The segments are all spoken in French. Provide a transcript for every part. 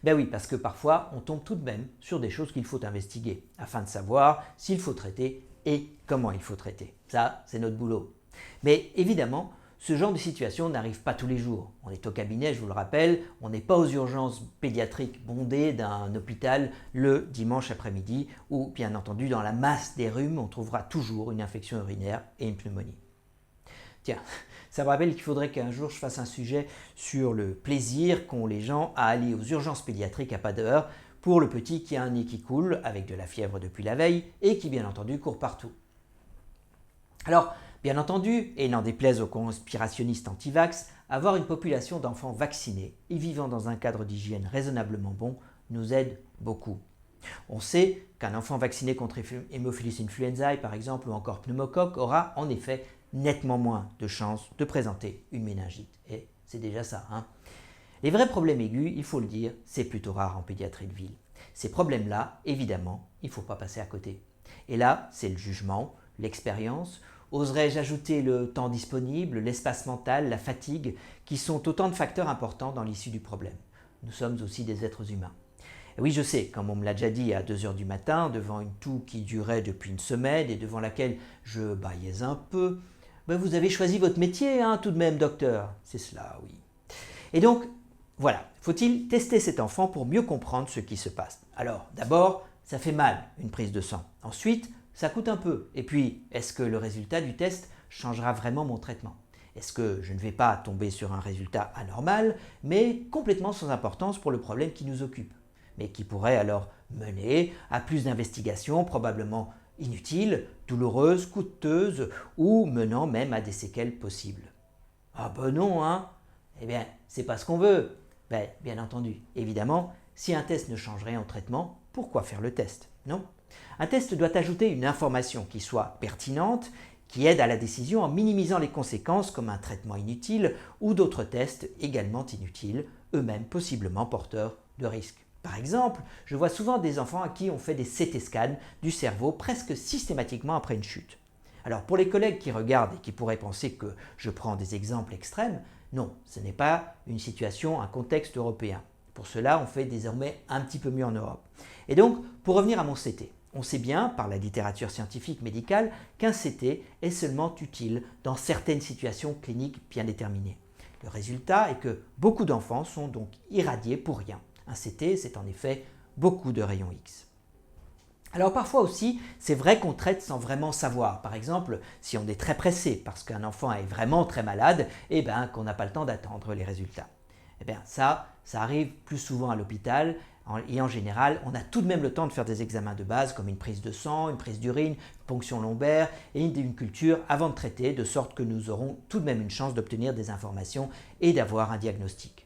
Ben oui, parce que parfois on tombe tout de même sur des choses qu'il faut investiguer afin de savoir s'il faut traiter et comment il faut traiter. Ça, c'est notre boulot. Mais évidemment, ce genre de situation n'arrive pas tous les jours. On est au cabinet, je vous le rappelle, on n'est pas aux urgences pédiatriques bondées d'un hôpital le dimanche après-midi où, bien entendu, dans la masse des rhumes, on trouvera toujours une infection urinaire et une pneumonie. Tiens, ça me rappelle qu'il faudrait qu'un jour je fasse un sujet sur le plaisir qu'ont les gens à aller aux urgences pédiatriques à pas d'heure pour le petit qui a un nez qui coule avec de la fièvre depuis la veille et qui bien entendu court partout. Alors, bien entendu, et n'en déplaise aux conspirationnistes anti-vax, avoir une population d'enfants vaccinés et vivant dans un cadre d'hygiène raisonnablement bon nous aide beaucoup. On sait qu'un enfant vacciné contre Haemophilus influenzae par exemple ou encore pneumocoque aura en effet nettement moins de chances de présenter une méningite. Et c'est déjà ça. Les vrais problèmes aigus, il faut le dire, c'est plutôt rare en pédiatrie de ville. Ces problèmes-là, évidemment, il ne faut pas passer à côté. Et là, c'est le jugement, l'expérience, oserais-je ajouter le temps disponible, l'espace mental, la fatigue, qui sont autant de facteurs importants dans l'issue du problème. Nous sommes aussi des êtres humains. Et oui, je sais, comme on me l'a déjà dit à 2 h du matin, devant une toux qui durait depuis une semaine et devant laquelle je bâillais un peu, ben vous avez choisi votre métier, tout de même, docteur. C'est cela, oui. Et donc, voilà, faut-il tester cet enfant pour mieux comprendre ce qui se passe? Alors, d'abord, ça fait mal, une prise de sang. Ensuite, ça coûte un peu. Et puis, est-ce que le résultat du test changera vraiment mon traitement? Est-ce que je ne vais pas tomber sur un résultat anormal, mais complètement sans importance pour le problème qui nous occupe, mais qui pourrait alors mener à plus d'investigations, probablement inutiles, douloureuses, coûteuses, ou menant même à des séquelles possibles? Ah ben non, Eh bien, c'est pas ce qu'on veut. Ben, bien entendu, évidemment, si un test ne change rien au traitement, pourquoi faire le test? Non. Un test doit ajouter une information qui soit pertinente, qui aide à la décision en minimisant les conséquences comme un traitement inutile ou d'autres tests également inutiles, eux-mêmes possiblement porteurs de risques. Par exemple, je vois souvent des enfants à qui on fait des CT scans du cerveau presque systématiquement après une chute. Alors pour les collègues qui regardent et qui pourraient penser que je prends des exemples extrêmes, non, ce n'est pas une situation, un contexte européen. Pour cela, on fait désormais un petit peu mieux en Europe. Et donc, pour revenir à mon CT, on sait bien, par la littérature scientifique médicale, qu'un CT est seulement utile dans certaines situations cliniques bien déterminées. Le résultat est que beaucoup d'enfants sont donc irradiés pour rien. Un CT, c'est en effet beaucoup de rayons X. Alors parfois aussi, c'est vrai qu'on traite sans vraiment savoir. Par exemple, si on est très pressé parce qu'un enfant est vraiment très malade, et qu'on n'a pas le temps d'attendre les résultats. Ça arrive plus souvent à l'hôpital et en général, on a tout de même le temps de faire des examens de base comme une prise de sang, une prise d'urine, une ponction lombaire et une culture avant de traiter, de sorte que nous aurons tout de même une chance d'obtenir des informations et d'avoir un diagnostic.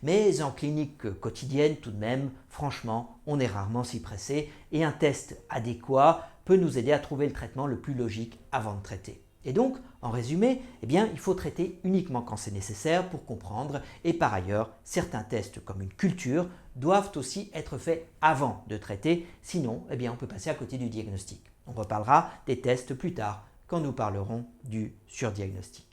Mais en clinique quotidienne, tout de même, franchement, on est rarement si pressé et un test adéquat peut nous aider à trouver le traitement le plus logique avant de traiter. Et donc, en résumé, il faut traiter uniquement quand c'est nécessaire pour comprendre et par ailleurs, certains tests comme une culture doivent aussi être faits avant de traiter, sinon on peut passer à côté du diagnostic. On reparlera des tests plus tard quand nous parlerons du surdiagnostic.